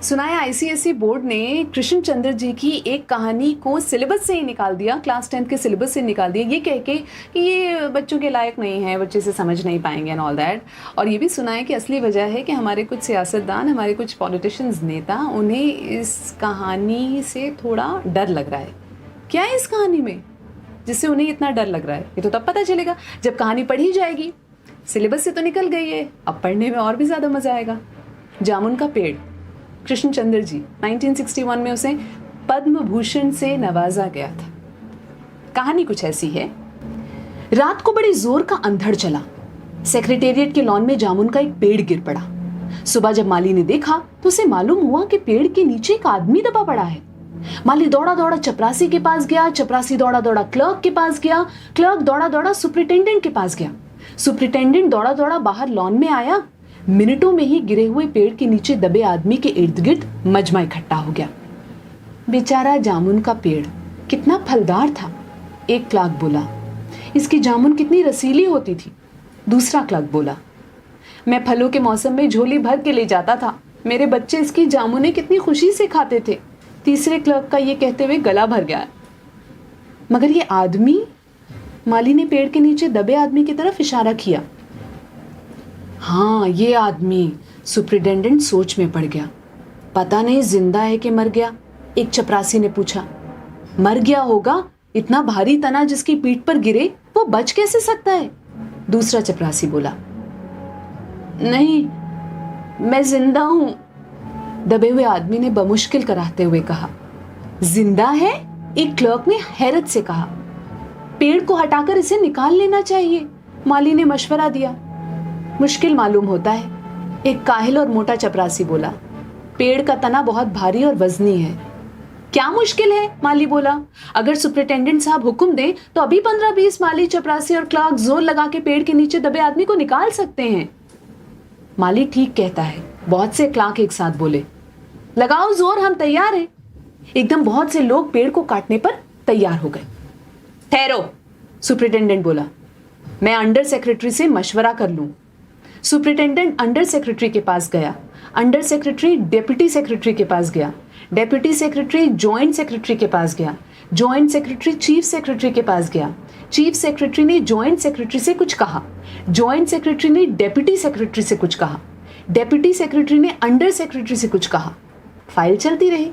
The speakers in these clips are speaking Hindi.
सुना है आईसीएसई बोर्ड ने कृष्ण चंद्र जी की एक कहानी को सिलेबस से ही निकाल दिया, क्लास 10th के सिलेबस से निकाल दिया, ये कह के कि ये बच्चों के लायक नहीं है, बच्चे से समझ नहीं पाएंगे एंड ऑल दैट। और ये भी सुना है कि असली वजह है कि हमारे कुछ सियासतदान, हमारे कुछ पॉलिटिशियंस, नेता, उन्हें इस कहानी से थोड़ा डर लग रहा है। क्या है इस कहानी में जिससे उन्हें इतना डर लग रहा है? ये तो तब पता चलेगा जब कहानी पढ़ी जाएगी। सिलेबस से तो निकल गई है, अब पढ़ने में और भी ज़्यादा मज़ा आएगा। जामुन का पेड़, कृष्ण चंद्र जी, 1961 में उसे पद्म भूषण से नवाजा गया था। कहानी कुछ ऐसी है। रात को बड़ी जोर का अंधड़ चला। सेक्रेटेरिएट के लॉन में जामुन का एक पेड़ गिर पड़ा। सुबह जब माली ने देखा तो उसे मालूम हुआ कि पेड़ के नीचे एक आदमी दबा पड़ा है। माली दौड़ा दौड़ा चपरासी के पास गया, चपरासी दौड़ा दौड़ा क्लर्क के पास गया, क्लर्क दौड़ा दौड़ा सुपरिटेंडेंट के पास गया, सुपरिटेंडेंट दौड़ा दौड़ा बाहर लॉन में आया। मिनटों में ही गिरे हुए पेड़ के नीचे दबे आदमी के इर्द गिर्द मजमा इकट्ठा हो गया। बेचारा जामुन का पेड़ कितना फलदार था, एक क्लर्क बोला। इसकी जामुन कितनी रसीली होती थी, दूसरा क्लर्क बोला। मैं फलों के मौसम में झोली भर के ले जाता था, मेरे बच्चे इसकी जामुनें कितनी खुशी से खाते थे, तीसरे क्लर्क का ये कहते हुए गला भर गया। मगर ये आदमी, माली ने पेड़ के नीचे दबे आदमी की तरफ इशारा किया। हाँ, ये आदमी, सुपरिटेंडेंट सोच में पड़ गया। पता नहीं जिंदा है कि मर गया, एक चपरासी ने पूछा। मर गया होगा, इतना भारी तना जिसकी पीठ पर गिरे वो बच कैसे सकता है, दूसरा चपरासी बोला। नहीं, मैं जिंदा हूं, दबे हुए आदमी ने बमुश्किल कराहते हुए कहा। जिंदा है, एक क्लर्क ने हैरत से कहा। पेड़ को हटाकर इसे निकाल लेना चाहिए, माली ने मशवरा दिया। मुश्किल मालूम होता है, एक काहिल और मोटा चपरासी बोला। पेड़ का तना बहुत भारी और वजनी है। क्या मुश्किल है, माली बोला। अगर सुपरिटेंडेंट साहब हुक्म दे तो अभी 15-20 माली, चपरासी और क्लर्क जोर लगा के पेड़ के नीचे दबे आदमी को निकाल सकते हैं। माली ठीक कहता है, बहुत से क्लर्क एक साथ बोले। लगाओ जोर, हम तैयार हैं। एकदम बहुत से लोग पेड़ को काटने पर तैयार हो गए। ठहरो, सुपरिटेंडेंट बोला, मैं अंडर सेक्रेटरी से मशवरा कर लूं। सुपरिटेंडेंट अंडर सेक्रेटरी के पास गया, अंडर सेक्रेटरी डेप्यूटी सेक्रेटरी के पास गया, डेप्यूटी सेक्रेटरी जॉइंट सेक्रेटरी के पास गया, जॉइंट सेक्रेटरी चीफ सेक्रेटरी के पास गया, चीफ सेक्रेटरी ने जॉइंट सेक्रेटरी से कुछ कहा, जॉइंट सेक्रेटरी ने डेप्यूटी सेक्रेटरी से कुछ कहा, डेप्यूटी सेक्रेटरी ने अंडर सेक्रेटरी से कुछ कहा। फाइल चलती रही।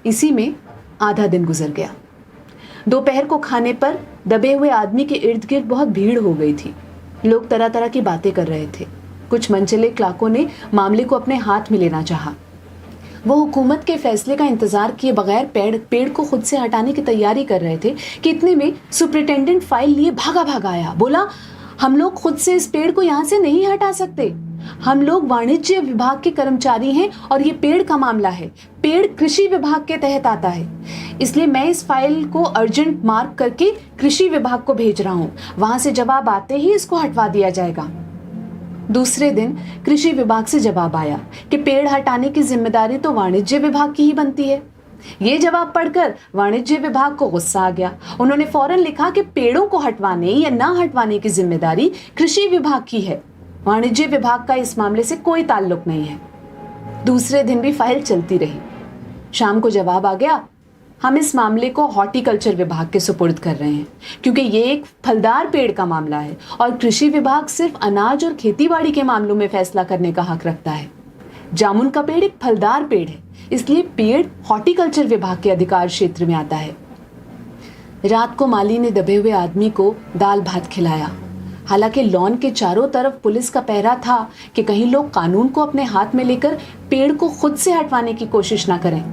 इसी में आधा दिन गुजर गया। दोपहर को खाने पर दबे हुए आदमी के इर्द गिर्द बहुत भीड़ हो गई थी। लोग तरह तरह की बातें कर रहे थे। कुछ मनचले क्लर्कों ने मामले को अपने हाथ में लेना चाहा। वो हुकूमत के फैसले का इंतजार किए बगैर पेड़ को खुद से हटाने की तैयारी कर रहे थे कि इतने में सुपरिटेंडेंट फाइल लिए भागा भागा आया। बोला, हम लोग खुद से इस पेड़ को यहाँ से नहीं हटा सकते, हम लोग वाणिज्य विभाग के कर्मचारी हैं और ये पेड़ का मामला है, पेड़ कृषि विभाग के तहत आता है, इसलिए मैं इस फाइल को अर्जेंट मार्क करके कृषि विभाग को भेज रहा हूँ, वहां से जवाब आते ही इसको हटवा दिया जाएगा। दूसरे दिन कृषि विभाग से जवाब आया कि पेड़ हटाने की जिम्मेदारी तो वाणिज्य विभाग की ही बनती है। ये जवाब पढ़कर वाणिज्य विभाग को गुस्सा आ गया। उन्होंने फौरन लिखा कि पेड़ों को हटवाने या ना हटवाने की जिम्मेदारी कृषि विभाग की है, वाणिज्य विभाग का इस मामले से कोई ताल्लुक नहीं है। दूसरे दिन भी फाइल चलती रही। शाम को जवाब आ गया, हम इस मामले को हॉर्टिकल्चर विभाग के सुपुर्द कर रहे हैं क्योंकि ये एक फलदार पेड़ का मामला है और कृषि विभाग सिर्फ अनाज और खेतीबाड़ी के मामलों में फैसला करने का हक रखता है। जामुन का पेड़ एक फलदार पेड़ है, इसलिए पेड़ हॉर्टिकल्चर विभाग के अधिकार क्षेत्र में आता है। रात को माली ने दबे हुए आदमी को दाल भात खिलाया। हालांकि लॉन के चारों तरफ पुलिस का पहरा था कि कहीं लोग कानून को अपने हाथ में लेकर पेड़ को खुद से हटवाने की कोशिश ना करें,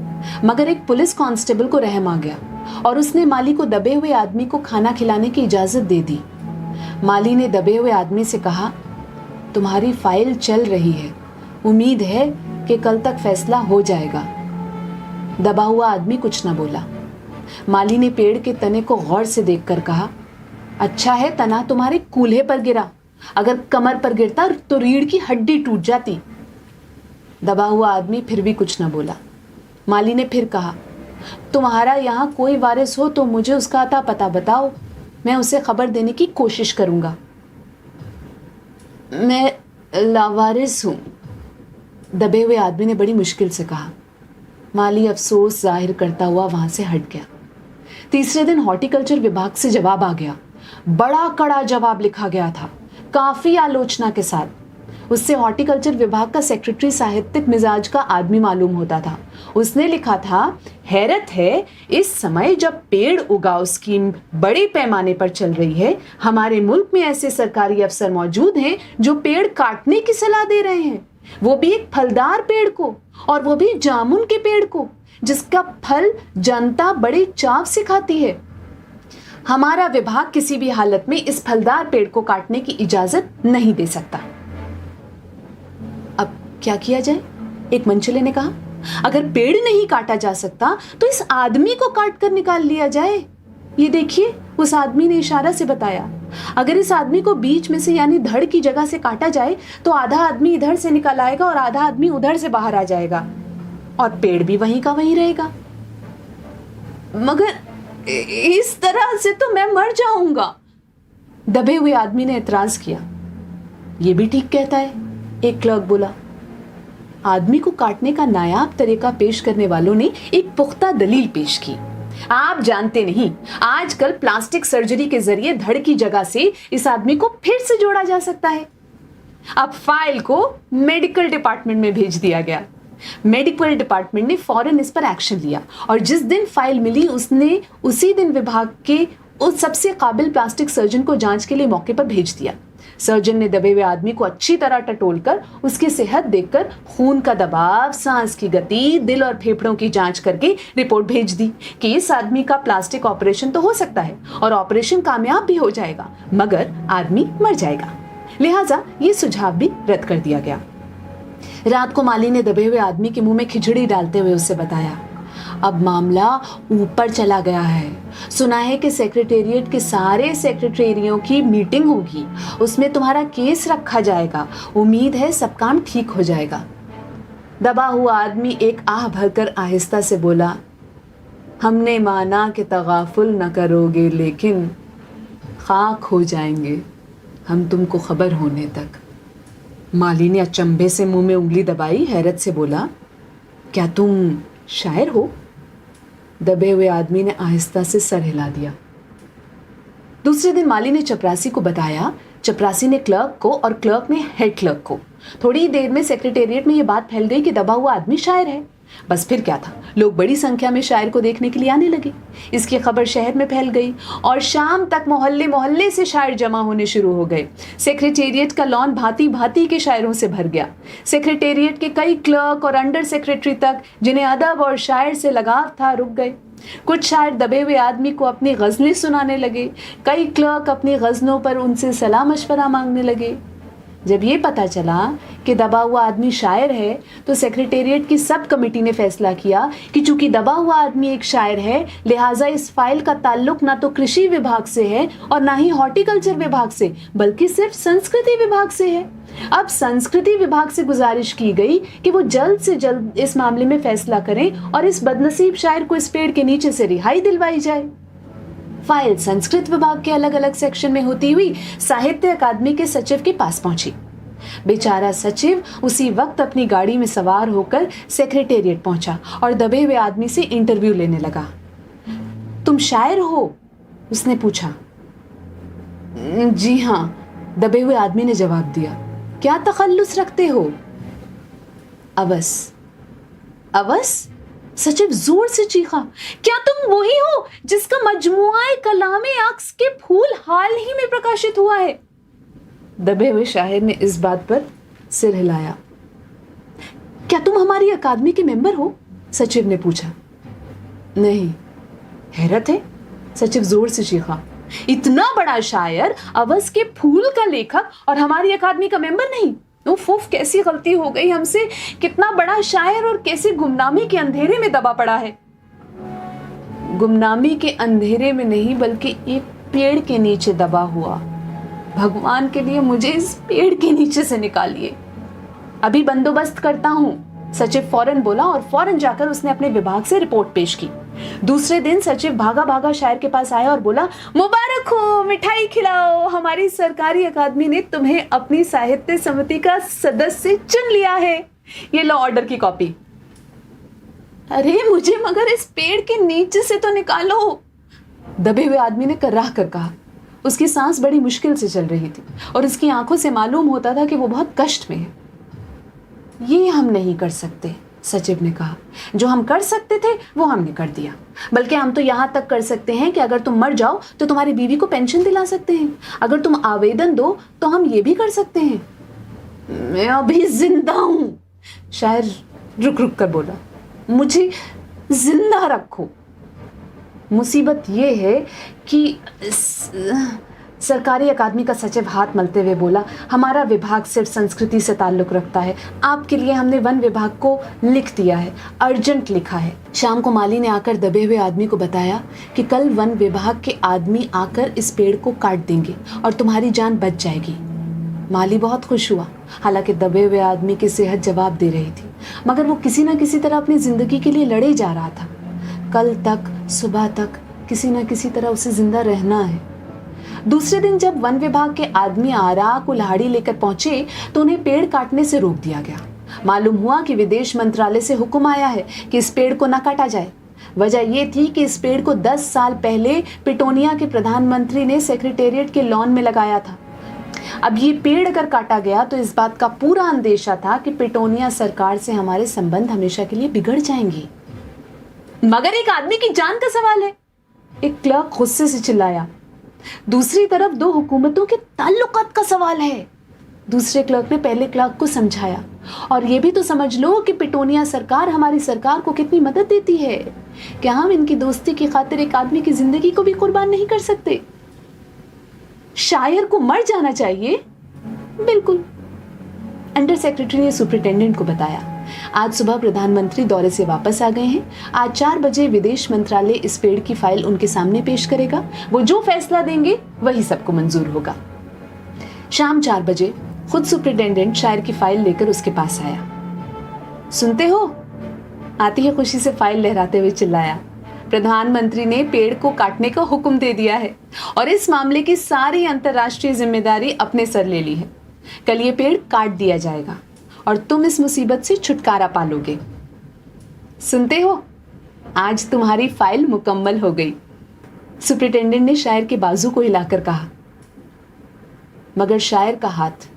मगर एक पुलिस कांस्टेबल को रहम आ गया और उसने माली को दबे हुए आदमी को खाना खिलाने की इजाजत दे दी। माली ने दबे हुए आदमी से कहा, तुम्हारी फाइल चल रही है, उम्मीद है कि कल तक फैसला हो जाएगा। दबा हुआ आदमी कुछ न बोला। माली ने पेड़ के तने को गौर से देखकर कहा, अच्छा है तना तुम्हारे कूल्हे पर गिरा, अगर कमर पर गिरता तो रीढ़ की हड्डी टूट जाती। दबा हुआ आदमी फिर भी कुछ न बोला। माली ने फिर कहा, तुम्हारा यहाँ कोई वारिस हो तो मुझे उसका अता पता बताओ, मैं उसे खबर देने की कोशिश करूंगा। मैं लावारिस हूं, दबे हुए आदमी ने बड़ी मुश्किल से कहा। माली अफसोस जाहिर करता हुआ वहां से हट गया। तीसरे दिन हॉर्टिकल्चर विभाग से जवाब आ गया। बड़ा कड़ा जवाब लिखा गया था, काफी आलोचना के साथ। उससे हॉर्टिकल्चर विभाग का सेक्रेटरी साहित्यिक मिजाज का आदमी मालूम होता था। उसने लिखा था, हैरत है इस समय जब पेड़ उगाओ स्कीम बड़े पैमाने पर चल रही है, हमारे मुल्क में ऐसे सरकारी अफसर मौजूद हैं जो पेड़ काटने की सलाह दे रहे हैं, वो भी एक फलदार पेड़ को, और वो भी जामुन के पेड़ को, जिसका फल जनता बड़े चाव से खाती है। हमारा विभाग किसी भी हालत में इस फलदार पेड़ को काटने की इजाजत नहीं दे सकता। अब क्या किया जाए? एक मंचले ने कहा, अगर पेड़ नहीं काटा जा सकता तो इस आदमी को काट कर निकाल लिया जाए। ये देखिए, उस आदमी ने इशारा से बताया। अगर इस आदमी को बीच में से यानी धड़ की जगह से काटा जाए तो आधा आदमी इधर से निकल आएगा और आधा आदमी उधर से बाहर आ जाएगा, और पेड़ भी वहीं का वहीं रहेगा। मगर इस तरह से तो मैं मर जाऊंगा, दबे हुए आदमी ने एतराज किया। ये भी ठीक कहता है, एक क्लर्क बोला। आदमी को काटने का नायाब तरीका पेश करने वालों ने एक पुख्ता दलील पेश की। आप जानते नहीं, आजकल प्लास्टिक सर्जरी के जरिए धड़ की जगह से इस आदमी को फिर से जोड़ा जा सकता है। अब फाइल को मेडिकल डिपार्टमेंट में भेज दिया गया। मेडिकल डिपार्टमेंट ने फौरन इस पर एक्शन लिया और जिस दिन फाइल मिली उसने उसी दिन विभाग के उस सबसे काबिल प्लास्टिक सर्जन को जांच के लिए मौके पर भेज दिया। सर्जन ने दबे हुए आदमी को अच्छी तरह टटोलकर उसकी सेहत देखकर खून का दबाव, सांस की गति, दिल और फेफड़ों की जांच करके रिपोर्ट भेज दी कि इस आदमी का प्लास्टिक ऑपरेशन तो हो सकता है और ऑपरेशन कामयाब भी हो जाएगा, मगर आदमी मर जाएगा। लिहाजा ये सुझाव भी रद्द कर दिया गया। रात को माली ने दबे हुए आदमी के मुंह में खिचड़ी डालते हुए उससे बताया, अब मामला ऊपर चला गया है। सुना है कि सेक्रेटेरिएट के सारे सेक्रेटरियों की मीटिंग होगी, उसमें तुम्हारा केस रखा जाएगा। उम्मीद है सब काम ठीक हो जाएगा। दबा हुआ आदमी एक आह भरकर आहिस्ता से बोला, हमने माना कि तगाफुल न करोगे, लेकिन खाक हो जाएंगे हम तुमको खबर होने तक। माली ने अचंभे से मुंह में उंगली दबाई, हैरत से बोला, क्या तुम शायर हो? दबे हुए आदमी ने आहिस्ता से सर हिला दिया। दूसरे दिन माली ने चपरासी को बताया, चपरासी ने क्लर्क को और क्लर्क ने हेड क्लर्क को। थोड़ी देर में सेक्रेटेरिएट में यह बात फैल गई कि दबा हुआ आदमी शायर है। बस फिर क्या था, लोग बड़ी संख्या में शायर को देखने के लिए आने लगे। इसकी खबर शहर में फैल गई और शाम तक मोहल्ले मोहल्ले से शायर जमा होने शुरू हो गए। सेक्रेटेरिएट का लॉन भांति भांति के शायरों से भर गया। सेक्रेटेरिएट के कई क्लर्क और अंडर सेक्रेटरी तक, जिन्हें अदब और शायर से लगाव था, रुक गए। कुछ शायर दबे हुए आदमी को अपनी गज़लें सुनाने लगे। कई क्लर्क अपनी गज़लों पर उनसे सलाह मशवरा मांगने लगे। जब ये पता चला कि दबा हुआ आदमी शायर है तो सेक्रेटेरिएट की सब कमेटी ने फैसला किया कि चूंकि दबा हुआ आदमी एक शायर है, लिहाजा इस फाइल का ताल्लुक ना तो कृषि विभाग से है और ना ही हॉर्टिकल्चर विभाग से, बल्कि सिर्फ संस्कृति विभाग से है। अब संस्कृति विभाग से गुजारिश की गई कि वो जल्द से जल्द इस मामले में फैसला करें और इस बदनसीब शायर को इस पेड़ के नीचे से रिहाई दिलवाई जाए। फाइल संस्कृत विभाग के अलग अलग सेक्शन में होती हुई साहित्य अकादमी के सचिव के पास पहुंची। बेचारा सचिव उसी वक्त अपनी गाड़ी में सवार होकर सेक्रेटेरिएट पहुंचा और दबे हुए आदमी से इंटरव्यू लेने लगा। तुम शायर हो? उसने पूछा। जी हाँ, दबे हुए आदमी ने जवाब दिया। क्या तखल्लुस रखते हो? अवस। अवस? सचिव जोर से चीखा, क्या तुम वही हो जिसका मजमुआए कलामे अक्स के फूल हाल ही में प्रकाशित हुआ है? दबे हुए शायर ने इस बात पर सिर हिलाया। क्या तुम हमारी अकादमी के मेंबर हो? सचिव ने पूछा। नहीं। हैरत है, सचिव जोर से चीखा, इतना बड़ा शायर, अवस के फूल का लेखक और हमारी अकादमी का मेंबर नहीं? उफ, कैसी गलती हो गई हमसे। कितना बड़ा शायर और कैसे गुमनामी के अंधेरे में दबा पड़ा है। गुमनामी के अंधेरे में नहीं, बल्कि एक पेड़ के नीचे दबा हुआ। भगवान के लिए मुझे इस पेड़ के नीचे से निकालिए। अभी बंदोबस्त करता हूं, सचिव फौरन बोला और फौरन जाकर उसने अपने विभाग से रिपोर्ट पेश की। दूसरे दिन सचिव भागा भागा शायर के पास आया और बोला, मुबारक हो, मिठाई खिलाओ, हमारी सरकारी अकादमी ने तुम्हें अपनी साहित्य समिति का सदस्य चुन लिया है। ये लो ऑर्डर की कॉपी। अरे मुझे मगर इस पेड़ के नीचे से तो निकालो, दबे हुए आदमी ने कर्राह कर कहा। उसकी सांस बड़ी मुश्किल से चल रही थी और उसकी आंखों से मालूम होता था कि वो बहुत कष्ट में है। ये हम नहीं कर सकते, सचिव ने कहा। जो हम कर सकते थे वो हमने कर दिया। बल्कि हम तो यहाँ तक कर सकते हैं कि अगर तुम मर जाओ तो तुम्हारी बीवी को पेंशन दिला सकते हैं। अगर तुम आवेदन दो तो हम ये भी कर सकते हैं। मैं अभी जिंदा हूं, शायर रुक रुक कर बोला। मुझे जिंदा रखो। मुसीबत ये है कि सरकारी अकादमी का सचिव हाथ मलते हुए बोला, हमारा विभाग सिर्फ संस्कृति से ताल्लुक रखता है। आपके लिए हमने वन विभाग को लिख दिया है, अर्जेंट लिखा है। शाम को माली ने आकर दबे हुए आदमी को बताया कि कल वन विभाग के आदमी आकर इस पेड़ को काट देंगे और तुम्हारी जान बच जाएगी। माली बहुत खुश हुआ। हालांकि दबे हुए आदमी की सेहत जवाब दे रही थी, मगर वो किसी न किसी तरह अपनी जिंदगी के लिए लड़े जा रहा था। कल तक सुबह तक किसी न किसी तरह उसे जिंदा रहना है। दूसरे दिन जब वन विभाग के आदमी आरा कुल्हाड़ी लेकर पहुंचे तो उन्हें पेड़ काटने से रोक दिया गया। मालूम हुआ कि विदेश मंत्रालय से हुक्म आया है कि इस पेड़ को न काटा जाए। वजह यह थी कि इस पेड़ को 10 साल पहले पिटोनिया के प्रधानमंत्री ने सेक्रेटेरिएट के लॉन में लगाया था। अब ये पेड़ अगर काटा गया तो इस बात का पूरा अंदेशा था कि पिटोनिया सरकार से हमारे संबंध हमेशा के लिए बिगड़ जाएंगे। मगर एक आदमी की जान का सवाल है, एक क्लर्क गुस्से से चिल्लाया। दूसरी तरफ दो हुकूमतों के ताल्लुकात का सवाल है। दूसरे क्लर्क ने पहले क्लर्क को समझाया, और ये भी तो समझ लो कि पिटोनिया सरकार हमारी सरकार को कितनी मदद देती है। क्या हम इनकी दोस्ती की खातिर एक आदमी की जिंदगी को भी कुर्बान नहीं कर सकते? शायर को मर जाना चाहिए? बिल्कुल। अंडर सेक्रेटरी ने सुपरिटेंडेंट को बताया। आज सुबह प्रधानमंत्री दौरे से वापस आ गए हैं। आज 4 बजे विदेश मंत्रालय इस पेड़ की फाइल उनके सामने पेश करेगा। वो जो फैसला देंगे वही सबको मंजूर होगा। शाम 4 बजे खुद सुपरिटेंडेंट शायर की फाइल लेकर उसके पास आया। सुनते हो? आती है खुशी से फाइल लहराते हुए चिल्लाया। प्रधानमंत्री ने पेड़ को काटने का हुक्म दे दिया है और इस मामले की सारी अंतर्राष्ट्रीय जिम्मेदारी अपने सर ले ली है। कल ये पेड़ काट दिया जाएगा और तुम इस मुसीबत से छुटकारा पालोगे। सुनते हो? आज तुम्हारी फाइल मुकम्मल हो गई। सुपरिटेंडेंट ने शायर के बाजू को हिलाकर कहा। मगर शायर का हाथ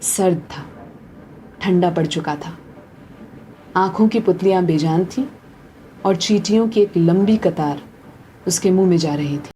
सर्द था, ठंडा पड़ चुका था। आंखों की पुतलियां बेजान थी और चींटियों की एक लंबी कतार उसके मुंह में जा रही थी।